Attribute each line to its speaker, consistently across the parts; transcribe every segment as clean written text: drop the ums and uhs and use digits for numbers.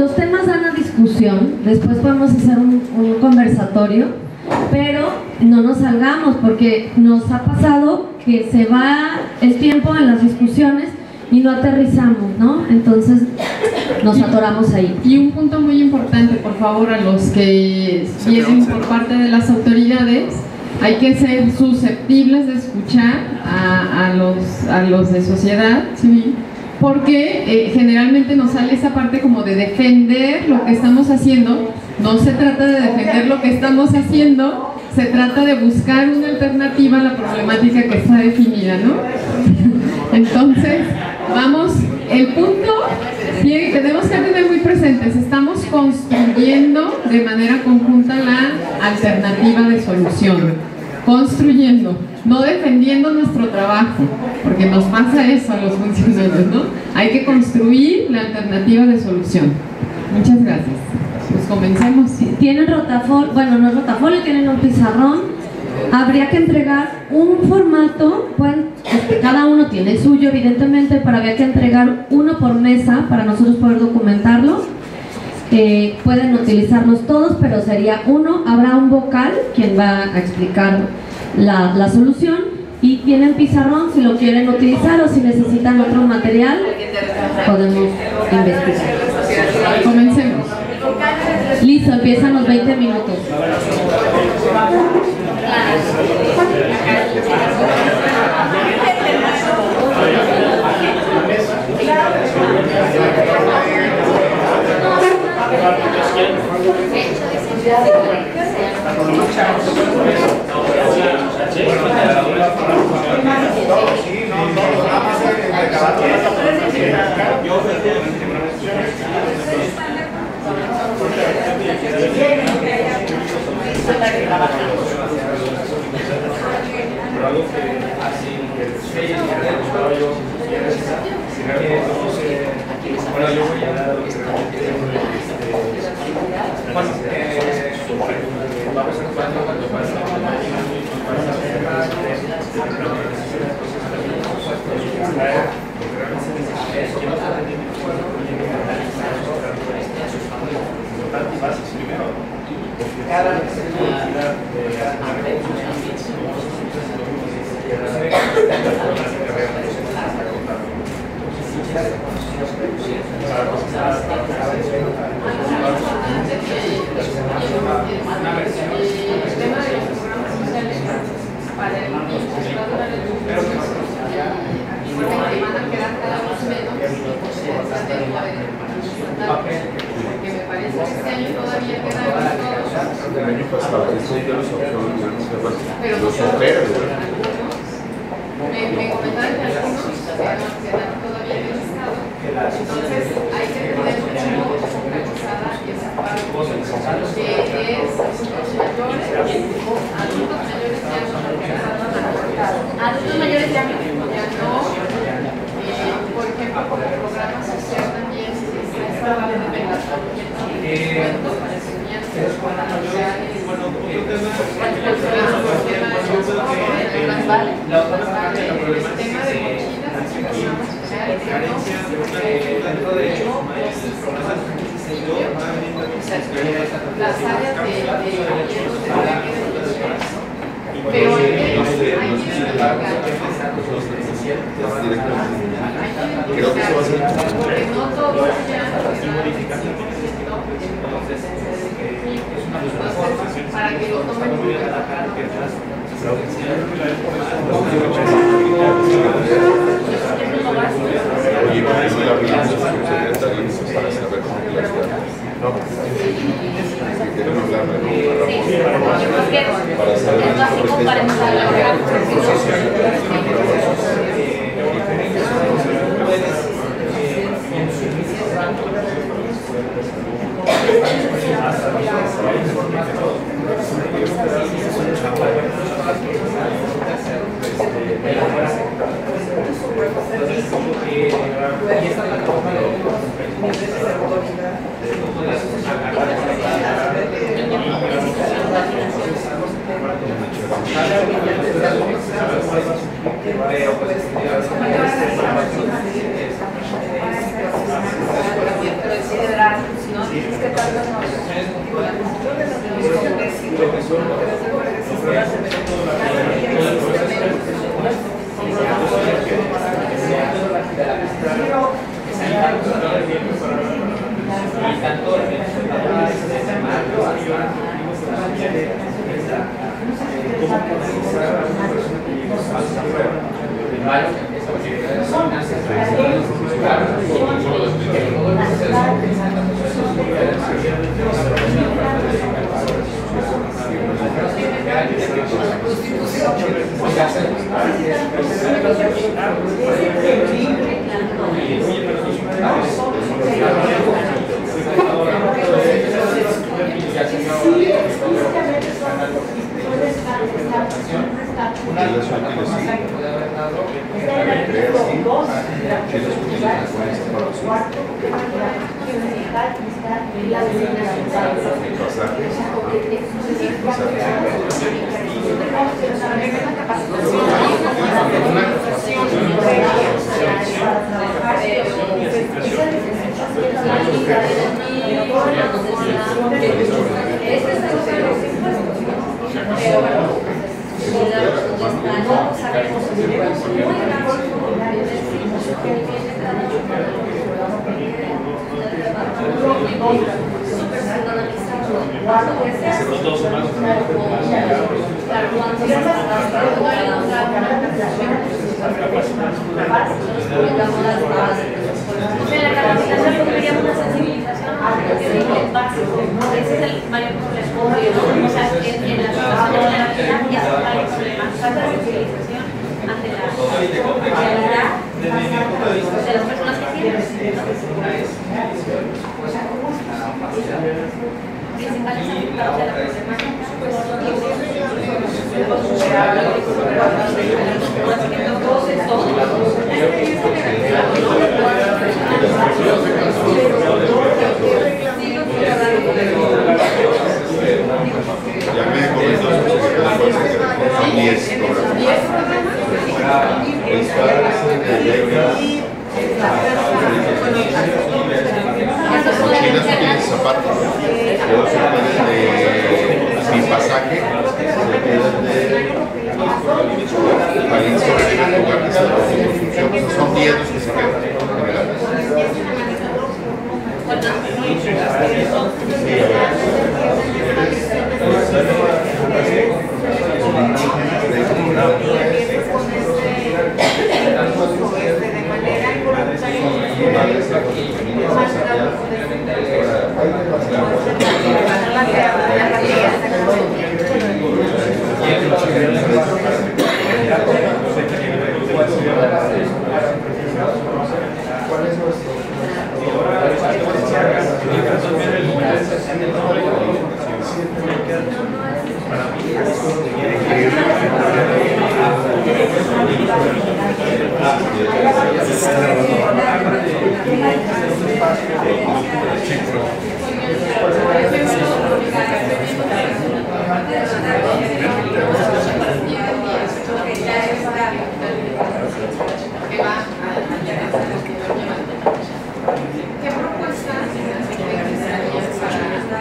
Speaker 1: los temas dan a discusión, después podemos hacer un conversatorio, pero no nos salgamos porque nos ha pasado que se va el tiempo en las discusiones y no aterrizamos, ¿no? Entonces nos atoramos ahí.
Speaker 2: Y un punto muy importante, por favor, a los que vienen por parte de las autoridades, hay que ser susceptibles de escuchar a los de sociedad civil, porque generalmente nos sale esa parte como de defender lo que estamos haciendo. No se trata de defender lo que estamos haciendo, se trata de buscar una alternativa a la problemática que está definida, ¿no? Entonces, vamos, el punto tenemos que tener muy presentes, estamos construyendo de manera conjunta la alternativa de solución, construyendo, no defendiendo nuestro trabajo, porque nos pasa eso a los funcionarios, ¿no? Hay que construir la alternativa de solución. Muchas gracias. Pues comencemos.
Speaker 1: Tienen rotafolio, bueno, no es rotafolio, tienen un pizarrón. Habría que entregar un formato, cada uno tiene el suyo evidentemente, pero habría que entregar uno por mesa para nosotros poder documentarlo. Pueden utilizarlos todos, pero sería uno. Habrá un vocal quien va a explicar la solución, y tienen pizarrón si lo quieren utilizar, o si necesitan otro material podemos investigar.
Speaker 2: Comencemos.
Speaker 1: Listo, empiezan los 20 minutos.
Speaker 3: Adultos mayores ya no, por ejemplo, como programa social también está esta parte de cuentos para estudiantes, para el tema de mochilas, las áreas pero hay que creo que eso va a ser porque no todos ya para que lo tomen muy bien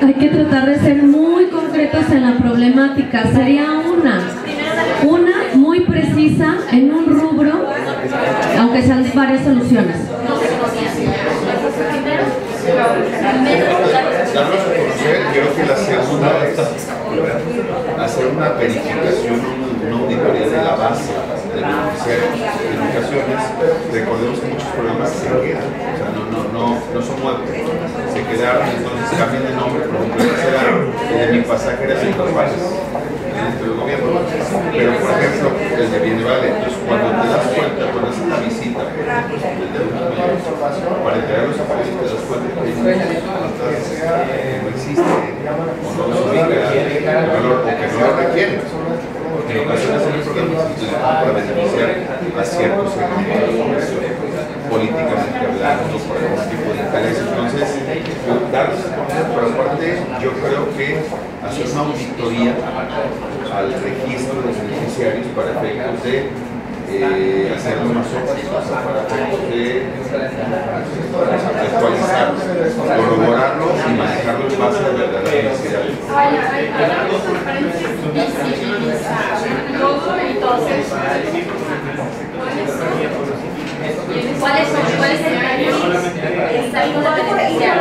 Speaker 1: Hay que tratar de ser muy concretos en la problemática. Sería una muy precisa en un rubro, aunque sean varias soluciones.
Speaker 4: Darnos a conocer, creo que la segunda es hacer una verificación, una auditoría de la base de edificaciones. Recordemos que muchos problemas se quedan, o sea, no son nuevos, se quedaron, entonces cambian de nombre. Por ejemplo, el de mi pasaje era Centro Pares dentro del gobierno, pero por ejemplo el de Bienvale. Entonces cuando te das cuenta, cuando haces la visita para entregar los papeles, te das cuenta que no existe o no se ubica el valor o que no lo requiere. En ocasiones hay programas para beneficiar a ciertos segmentos políticamente hablando por algún tipo de interés. Entonces, darles a conocer, pero aparte yo creo que hacer una auditoría al registro de beneficiarios para efectos de hacerlo más óptimo, para actualizarlo, corroborarlo y manejarlo en base a verdaderas necesidades.
Speaker 3: ¿Cuál es el término? Exacto de beneficiar.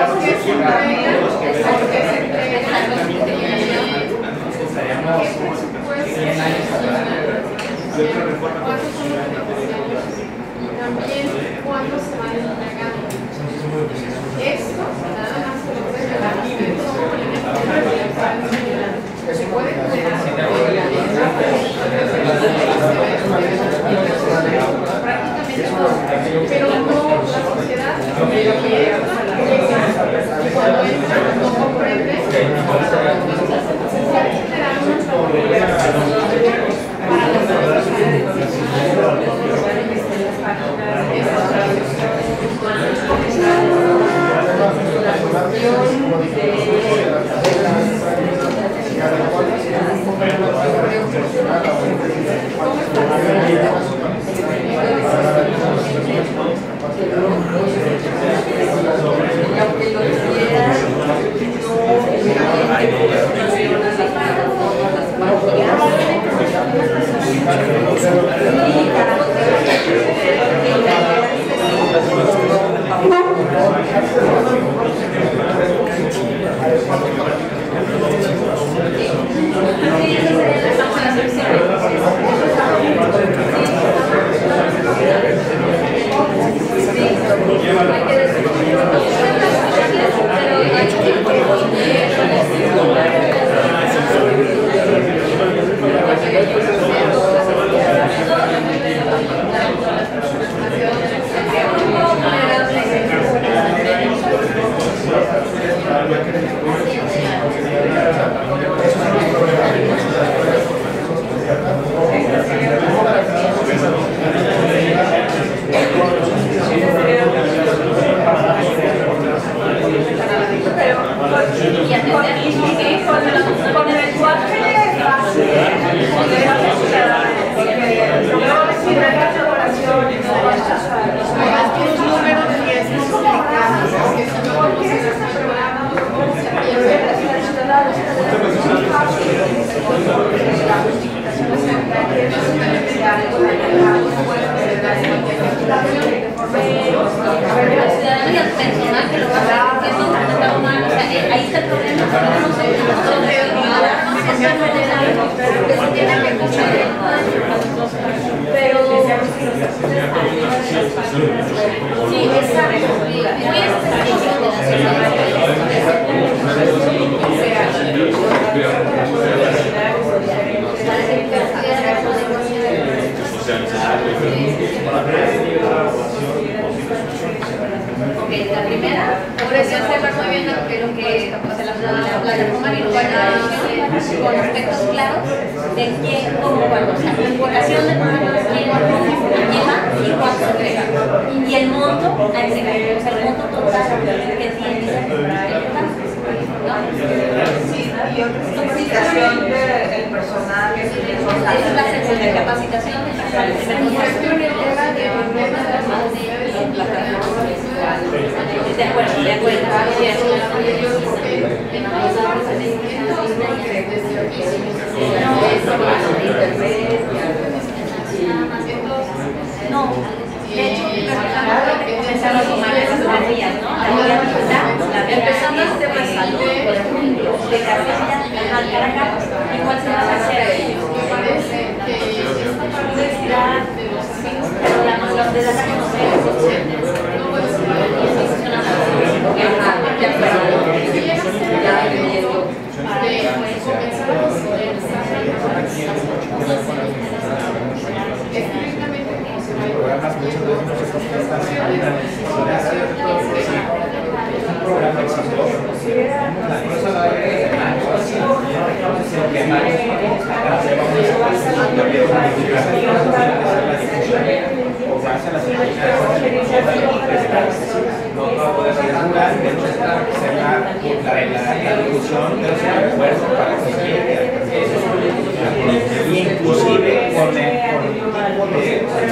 Speaker 2: También cuándo se van entregando. Esto nada más se lo puede dar se puede prácticamente todo, pero no la sociedad cuando entra no comprende
Speaker 3: La primera, por eso sepa muy bien lo que la plataforma virtual con aspectos claros de quién, cómo, cuándo, o sea, la vocación de quién lleva y cuánto entrega. Y el monto a entregar, o sea, el monto total que tiene
Speaker 5: y otra capacitación del personal.
Speaker 3: Esa es la segunda capacitación del personal. De acuerdo, de acuerdo. No, de hecho, comenzaron a tomar esas tareas, ¿no? Empezando este tema de salud, por ejemplo, de carrera al Caracas, ¿y cuál se va a hacer? Me parece que esta parte de la de la
Speaker 6: inclusive con el tipo de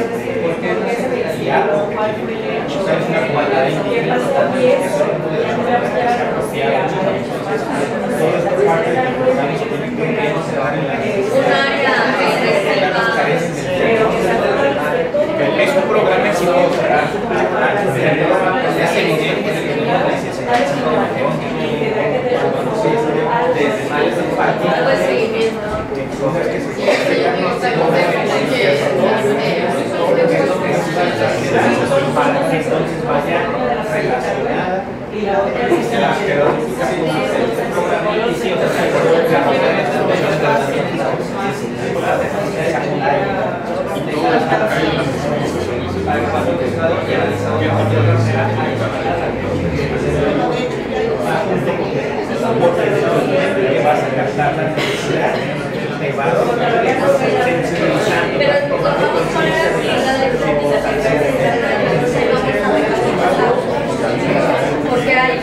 Speaker 6: Es un programa exitoso. Es evidente que no para que entonces vaya relacionada y la otra es la
Speaker 3: porque hay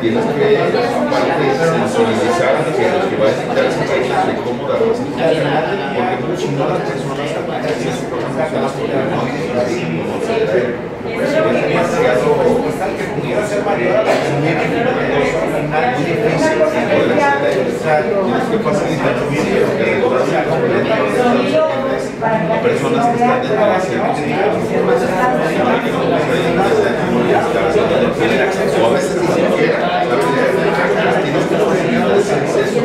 Speaker 3: tienes que aparte sensibilizar a los que van a dictar esas reglas de cómo darlas a funcionar, porque muchas de las personas aplican este programa porque no se debe. Es demasiado muy difícil poder acceder. Tienes que facilitar lo mismo que regularmente a personas que están desgraciadas que no tienen acceso, o a veces ni siquiera tienes que facilitarles acceso.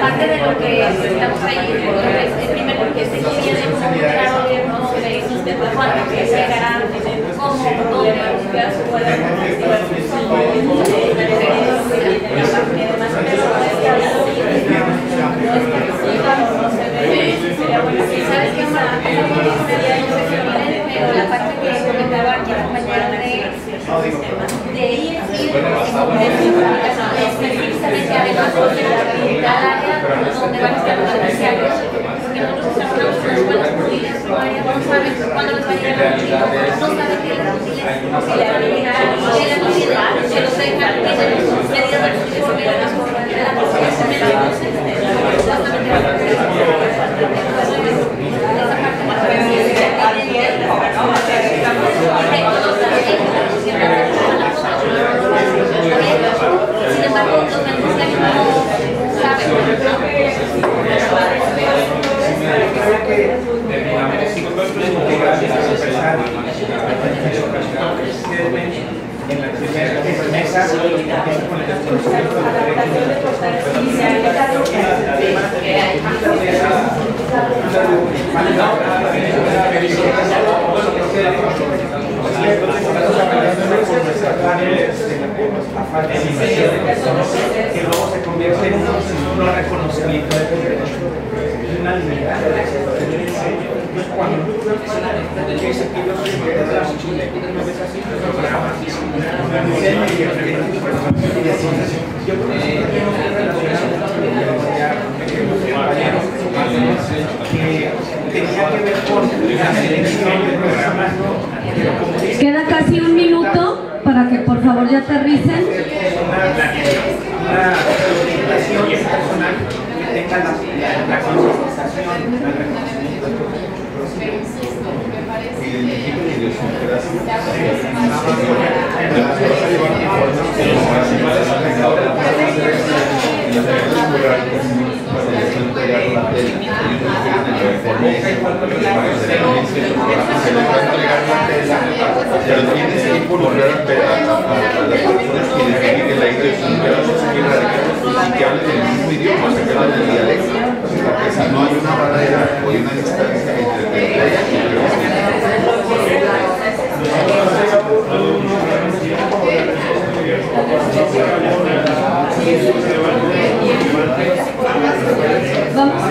Speaker 3: Parte de lo que estamos ahí, primero que se tiene como un claro gobierno de sistema cuánto que se hará, cómo, dónde los ciudadanos puedan activar sus ¿sabes qué más? Pero la parte que comentaba aquí la compañera de ir precisamente además del área donde van a estar los beneficiarios, porque nosotros estamos en las escuelas útiles, no saben cuándo les va a llegar el útil, no saben que las útiles se le van a llegar, se los dejan, tienen sus medidas de útiles que vienen a su realidad, sin embargo, los beneficiarios no saben.
Speaker 6: En la primera mesa con el desconocimiento de que luego se convierte en un reconocimiento de derechos, una limitación de acceso al derecho. Entonces, cuando tú dices que yo soy de la Chile, no ves así, programas, yo creo que
Speaker 1: tenía que ver con la selección de programas.
Speaker 7: Queda casi un minuto.
Speaker 1: ya aterricen.
Speaker 6: Una orientación personal que tenga la concientización, la reconocimiento.
Speaker 4: Identifica la idiosincrasia. Pero tienes que involucrar a las personas que identifiquen la idiosincrasia y que hablen el mismo idioma, o sea, que hablen el dialecto, porque si no hay una barrera o hay una distancia entre
Speaker 1: Vamos a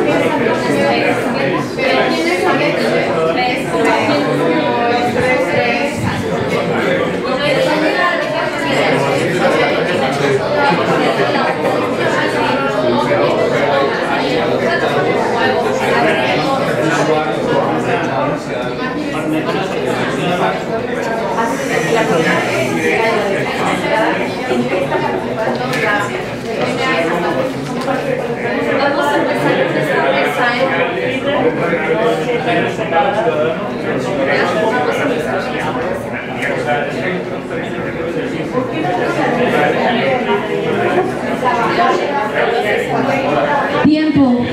Speaker 1: Tiempo.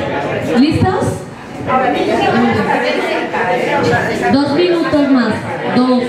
Speaker 1: ¿Listos? 2 minutos más. 2.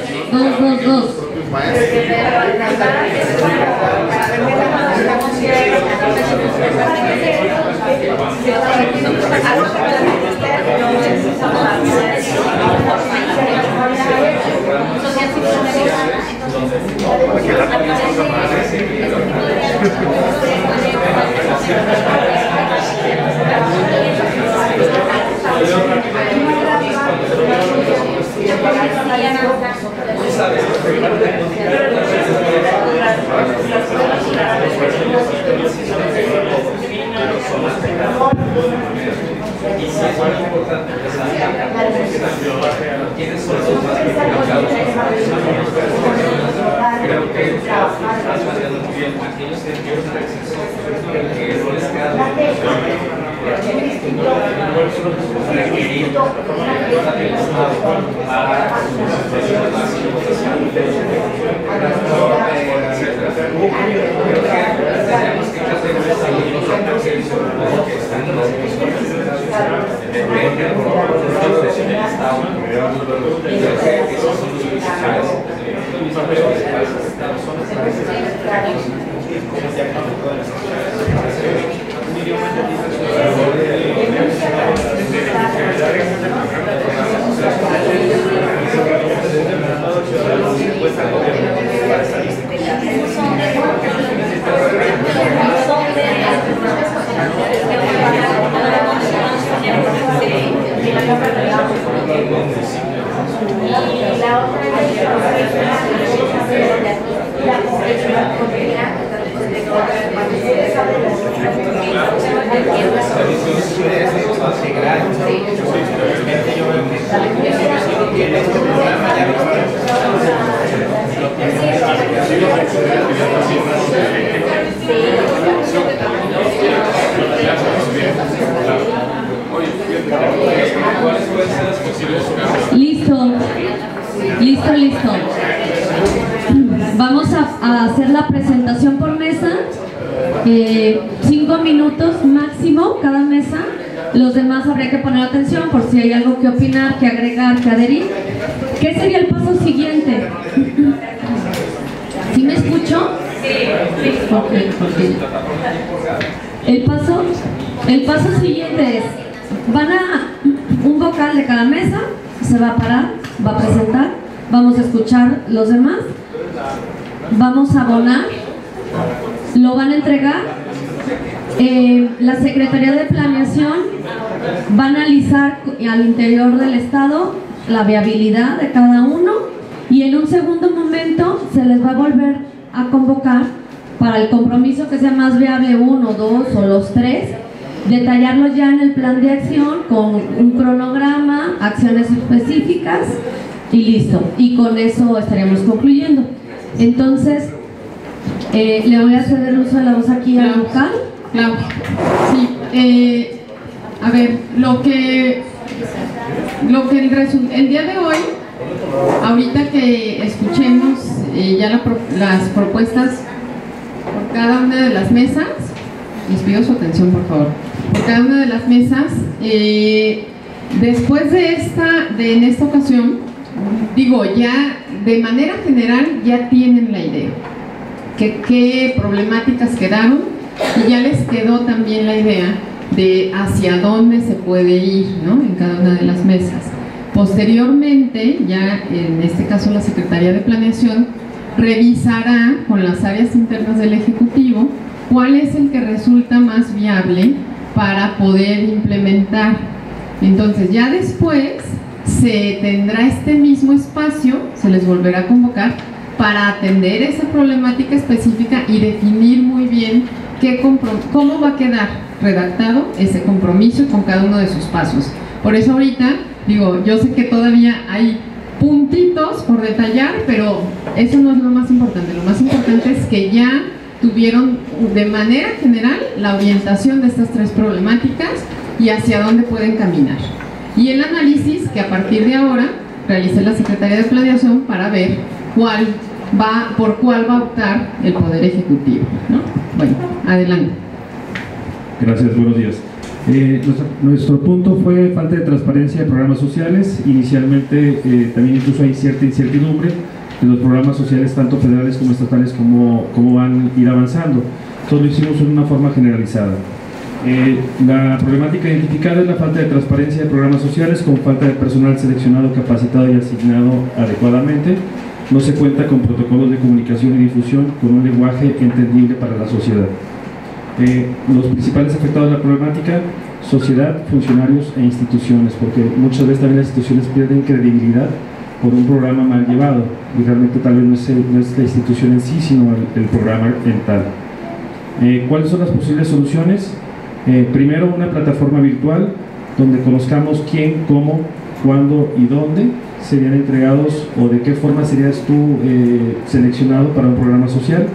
Speaker 1: Listo. Vamos a hacer la presentación por mesa. 5 minutos máximo cada mesa. Los demás habría que poner atención por si hay algo que opinar, que agregar, que adherir. ¿Qué sería el paso siguiente? ¿Sí me escucho? Sí. Okay. El paso siguiente es, un vocal de cada mesa se va a parar, va a presentar, vamos a escuchar los demás, vamos a abonar, lo van a entregar, la Secretaría de Planeación va a analizar al interior del estado la viabilidad de cada uno y en un segundo momento se les va a volver a convocar para el compromiso que sea más viable, 1, 2 o los 3, detallarlo ya en el plan de acción con un cronograma, acciones específicas y listo. Y con eso estaríamos concluyendo. Entonces, Le voy a ceder el uso de la voz aquí al local.
Speaker 2: Claro, sí. A ver, el día de hoy, ahorita que escuchemos ya las propuestas por cada una de las mesas, les pido su atención por favor, por cada una de las mesas, después en esta ocasión, digo, ya de manera general ya tienen la idea, qué problemáticas quedaron, y ya les quedó también la idea de hacia dónde se puede ir, ¿no?, en cada una de las mesas. Posteriormente, ya en este caso la Secretaría de Planeación revisará con las áreas internas del Ejecutivo cuál es el que resulta más viable para poder implementar. Entonces ya después se tendrá este mismo espacio, se les volverá a convocar para atender esa problemática específica y definir muy bien cómo va a quedar redactado ese compromiso con cada uno de sus pasos. Por eso ahorita, digo, yo sé que todavía hay puntitos por detallar, pero eso no es lo más importante. Lo más importante es que ya tuvieron de manera general la orientación de estas tres problemáticas y hacia dónde pueden caminar. Y el análisis que a partir de ahora realice la Secretaría de Planeación para ver por cuál va a optar el Poder Ejecutivo, ¿no? Bueno, adelante.
Speaker 7: Gracias, buenos días. Nuestro punto fue falta de transparencia de programas sociales. Inicialmente también incluso hay cierta incertidumbre de los programas sociales, tanto federales como estatales, cómo van a ir avanzando. Entonces lo hicimos en una forma generalizada. La problemática identificada es la falta de transparencia de programas sociales con falta de personal seleccionado, capacitado y asignado adecuadamente. No se cuenta con protocolos de comunicación y difusión con un lenguaje entendible para la sociedad. Los principales afectados de la problemática: sociedad, funcionarios e instituciones, porque muchas veces también las instituciones pierden credibilidad por un programa mal llevado, y realmente tal vez no es la institución en sí, sino el programa en tal. ¿Cuáles son las posibles soluciones? Primero, una plataforma virtual donde conozcamos quién, cómo, cuándo y dónde serían entregados, o de qué forma serías tú seleccionado para un programa social,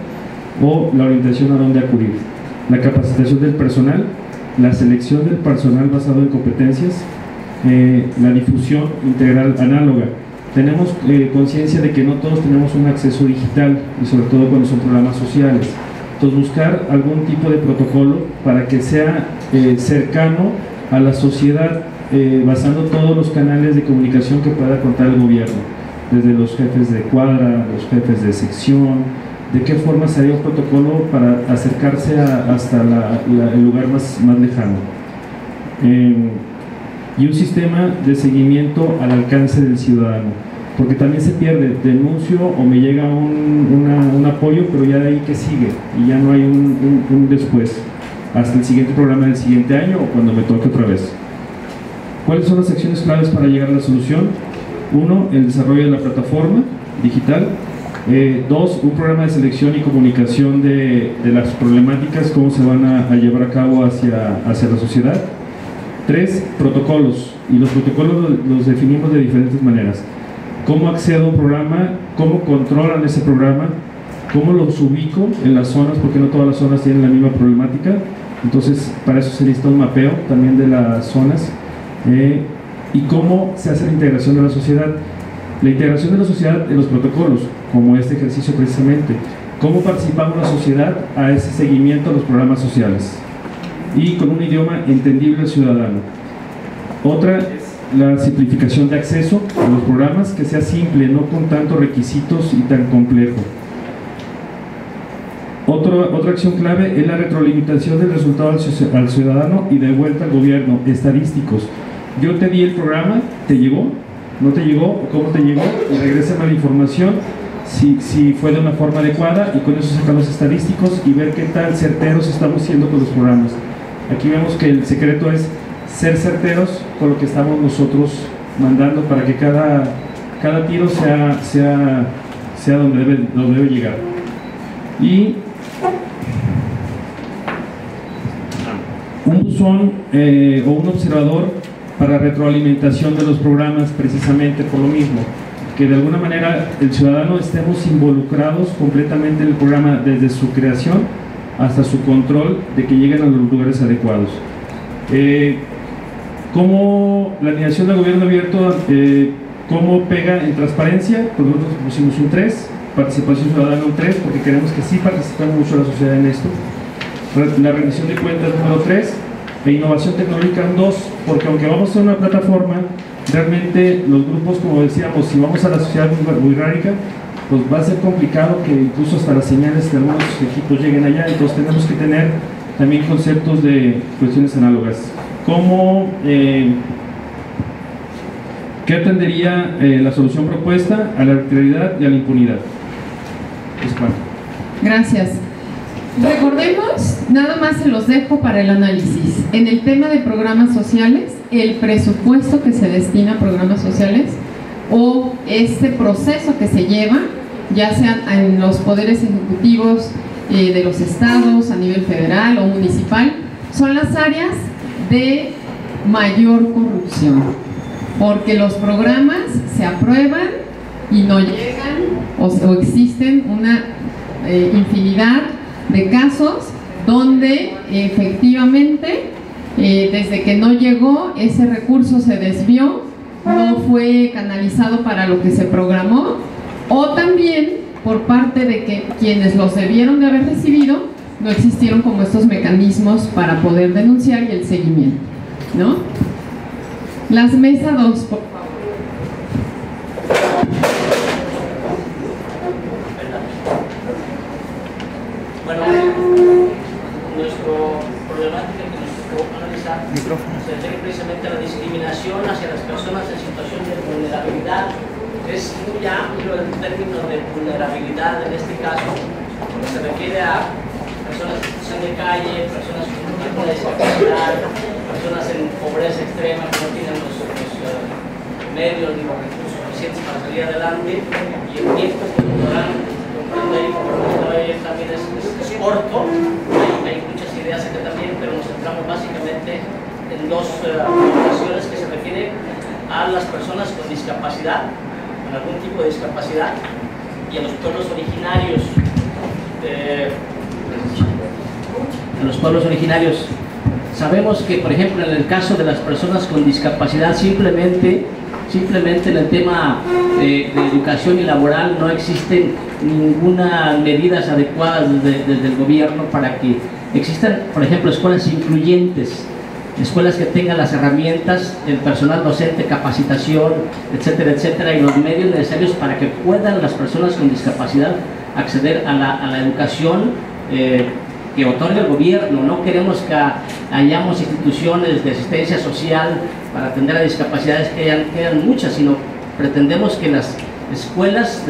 Speaker 7: o la orientación a dónde acudir. La capacitación del personal, la selección del personal basado en competencias, la difusión integral análoga. Tenemos conciencia de que no todos tenemos un acceso digital, y sobre todo cuando son programas sociales. Entonces buscar algún tipo de protocolo para que sea cercano a la sociedad, basando todos los canales de comunicación que pueda contar el gobierno, desde los jefes de cuadra, los jefes de sección, de qué forma sería un protocolo para acercarse hasta el lugar más lejano. Y un sistema de seguimiento al alcance del ciudadano, porque también se pierde, denuncio o me llega un apoyo, pero ya de ahí que sigue, y ya no hay un después, hasta el siguiente programa del siguiente año o cuando me toque otra vez. ¿Cuáles son las acciones claves para llegar a la solución? 1, el desarrollo de la plataforma digital. 2, un programa de selección y comunicación de las problemáticas, cómo se van a llevar a cabo hacia la sociedad. 3, protocolos, y los protocolos los definimos de diferentes maneras. ¿Cómo accedo a un programa? ¿Cómo controlan ese programa? ¿Cómo los ubico en las zonas? Porque no todas las zonas tienen la misma problemática. Entonces, para eso se necesita un mapeo también de las zonas. ¿Y cómo se hace la integración de la sociedad? La integración de la sociedad en los protocolos, como este ejercicio precisamente. ¿Cómo participamos la sociedad a ese seguimiento a los programas sociales? Y con un idioma entendible al ciudadano. Otra es la simplificación de acceso a los programas, que sea simple, no con tantos requisitos y tan complejo. Otra acción clave es la retroalimentación del resultado al ciudadano y de vuelta al gobierno, estadísticos. Yo te di el programa, ¿te llegó? ¿No te llegó? ¿Cómo te llegó? Y regrésame la información, si fue de una forma adecuada, y con eso sacar los estadísticos y ver qué tan certeros estamos siendo con los programas. Aquí vemos que el secreto es ser certeros con lo que estamos nosotros mandando, para que cada tiro sea donde debe llegar. Y un buzón o un observador para retroalimentación de los programas, precisamente por lo mismo. que de alguna manera el ciudadano estemos involucrados completamente en el programa desde su creación hasta su control de que lleguen a los lugares adecuados. ¿Cómo la alineación del gobierno abierto, cómo pega en transparencia? Pues nosotros pusimos un 3, participación ciudadana un 3, porque queremos que sí participe mucho la sociedad en esto. La rendición de cuentas número 3, e innovación tecnológica un 2, porque aunque vamos a hacer una plataforma, realmente los grupos, como decíamos, si vamos a la sociedad burocrática, pues va a ser complicado que incluso hasta las señales de algunos equipos lleguen allá. Entonces tenemos que tener también conceptos de cuestiones análogas. ¿Cómo, qué atendería la solución propuesta? A la arbitrariedad y a la impunidad. Es cuanto.
Speaker 2: Gracias. Recordemos, nada más se los dejo para el análisis. En el tema de programas sociales, el presupuesto que se destina a programas sociales o este proceso que se lleva, ya sean en los poderes ejecutivos de los estados, a nivel federal o municipal, son las áreas de mayor corrupción, porque los programas se aprueban y no llegan o existen una infinidad de casos donde efectivamente desde que no llegó ese recurso se desvió, no fue canalizado para lo que se programó, o también por parte de que quienes los debieron de haber recibido no existieron como estos mecanismos para poder denunciar y el seguimiento, ¿no? Las mesas 2, por favor.
Speaker 8: Bueno, nuestra problemática que nos tocó analizar se refiere precisamente a la discriminación hacia las personas en situación de vulnerabilidad. Es muy amplio el término de vulnerabilidad en este caso, porque se refiere a personas en situación de calle, personas con tipo de discapacidad, personas en pobreza extrema que no tienen los medios ni los recursos suficientes para salir adelante, y el tiempo que podrán comprender y comprender también es corto. Hay muchas ideas acá también, pero nos centramos básicamente en dos poblaciones que se refieren a las personas con discapacidad, con algún tipo de discapacidad, y a los pueblos originarios. A los pueblos originarios. Sabemos que, por ejemplo, en el caso de las personas con discapacidad, simplemente en el tema de educación y laboral no existen ninguna medidas adecuadas desde el gobierno para que existan, por ejemplo, escuelas incluyentes, escuelas que tengan las herramientas, el personal docente, capacitación, etcétera, etcétera, y los medios necesarios para que puedan las personas con discapacidad acceder a la educación que otorga el gobierno. No queremos que hayamos instituciones de asistencia social para atender a discapacidades que hayan muchas, sino pretendemos que las escuelas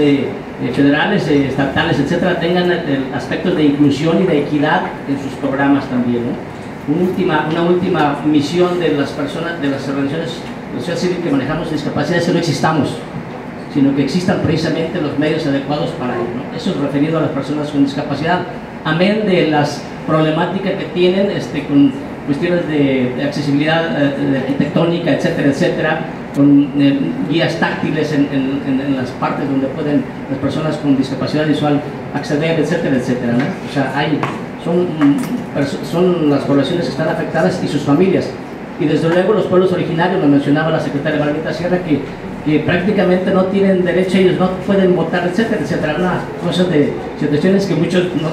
Speaker 8: federales, estatales, etcétera, tengan aspectos de inclusión y de equidad en sus programas también, ¿no? Una última misión de las personas, de las organizaciones de la sociedad civil que manejamos discapacidades, es que no existamos, sino que existan precisamente los medios adecuados para ello, ¿no? Eso es referido a las personas con discapacidad, amén de las problemáticas que tienen con cuestiones de accesibilidad arquitectónica, etcétera, etcétera, con guías táctiles en las partes donde pueden las personas con discapacidad visual acceder, etcétera, etcétera, ¿no? O sea, son las poblaciones que están afectadas y sus familias. Y desde luego los pueblos originarios, lo mencionaba la secretaria Margarita Sierra, que prácticamente no tienen derecho, ellos no pueden votar, etcétera, etcétera. Una cosa de situaciones que muchos no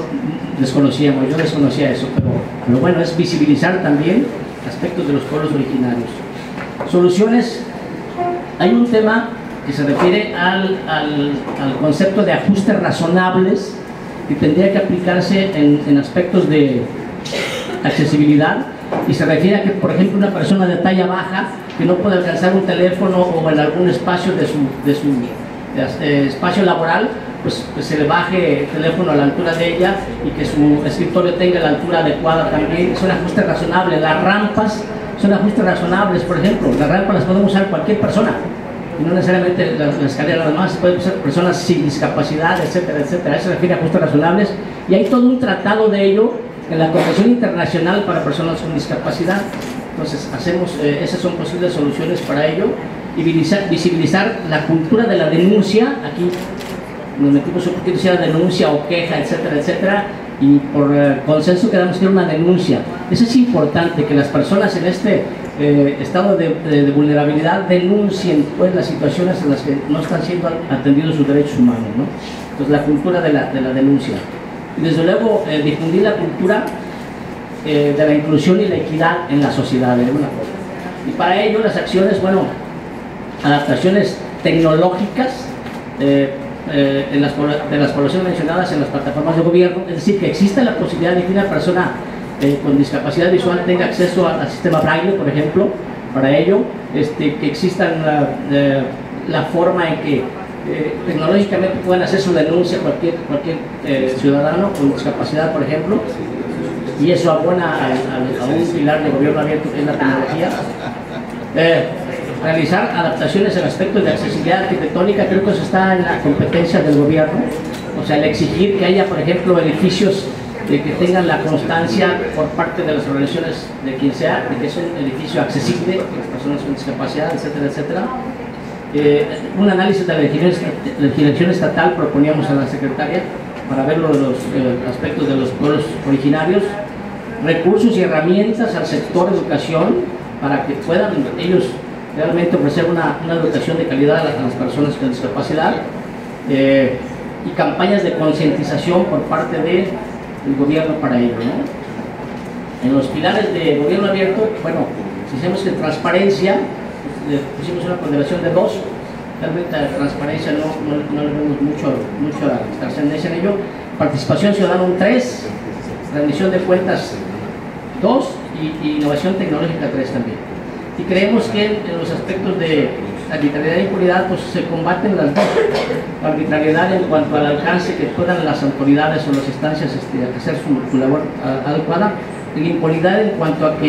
Speaker 8: desconocíamos, yo desconocía eso, pero bueno, es visibilizar también aspectos de los pueblos originarios. Soluciones, hay un tema que se refiere al concepto de ajustes razonables que tendría que aplicarse en aspectos de accesibilidad, y se refiere a que, por ejemplo, una persona de talla baja que no puede alcanzar un teléfono o en algún espacio de su espacio laboral, pues se le baje el teléfono a la altura de ella y que su escritorio tenga la altura adecuada también. Son ajustes razonables. Las rampas son ajustes razonables, por ejemplo. Las rampas las podemos usar cualquier persona, y no necesariamente la escalera nada más, pueden ser personas sin discapacidad, etcétera, etcétera. Eso se refiere a ajustes razonables, y hay todo un tratado de ello en la Convención Internacional para Personas con Discapacidad. Entonces, esas son posibles soluciones para ello. y visibilizar la cultura de la denuncia. Aquí nos metimos un poquito si era denuncia o queja, etcétera, etcétera, y por consenso quedamos que era una denuncia. Eso es importante, que las personas en este estado de vulnerabilidad denuncien pues las situaciones en las que no están siendo atendidos sus derechos humanos, ¿no? Entonces la cultura de la denuncia. Y desde luego difundir la cultura de la inclusión y la equidad en la sociedad de alguna forma. Y para ello las acciones, bueno, adaptaciones tecnológicas de las poblaciones mencionadas en las plataformas de gobierno, es decir, que exista la posibilidad de que una persona con discapacidad visual tenga acceso al sistema Braille, por ejemplo, para ello, que exista la forma en que tecnológicamente puedan hacer su denuncia cualquier ciudadano con discapacidad, por ejemplo, y eso abona a un pilar de gobierno abierto que es la tecnología. Realizar adaptaciones en aspectos de accesibilidad arquitectónica, creo que eso está en la competencia del gobierno, o sea, el exigir que haya, por ejemplo, edificios que tengan la constancia por parte de las organizaciones de quien sea, de que es un edificio accesible para las personas con discapacidad, etcétera, etcétera. Un análisis de la legislación estatal proponíamos a la secretaria para ver los aspectos de los pueblos originarios, recursos y herramientas al sector educación para que puedan ellos realmente ofrecer una educación de calidad a las personas con discapacidad, y campañas de concientización por parte del gobierno para ello, ¿no? En los pilares de gobierno abierto, bueno, si hacemos que transparencia, pues, pusimos una ponderación de 2, realmente la transparencia no le vemos mucha trascendencia en ello. Participación ciudadana un 3, rendición de cuentas 2 y innovación tecnológica 3 también. Y creemos que en los aspectos de arbitrariedad e impunidad pues se combaten las dos. La arbitrariedad en cuanto al alcance que puedan las autoridades o las instancias hacer su labor adecuada, y la impunidad en cuanto a que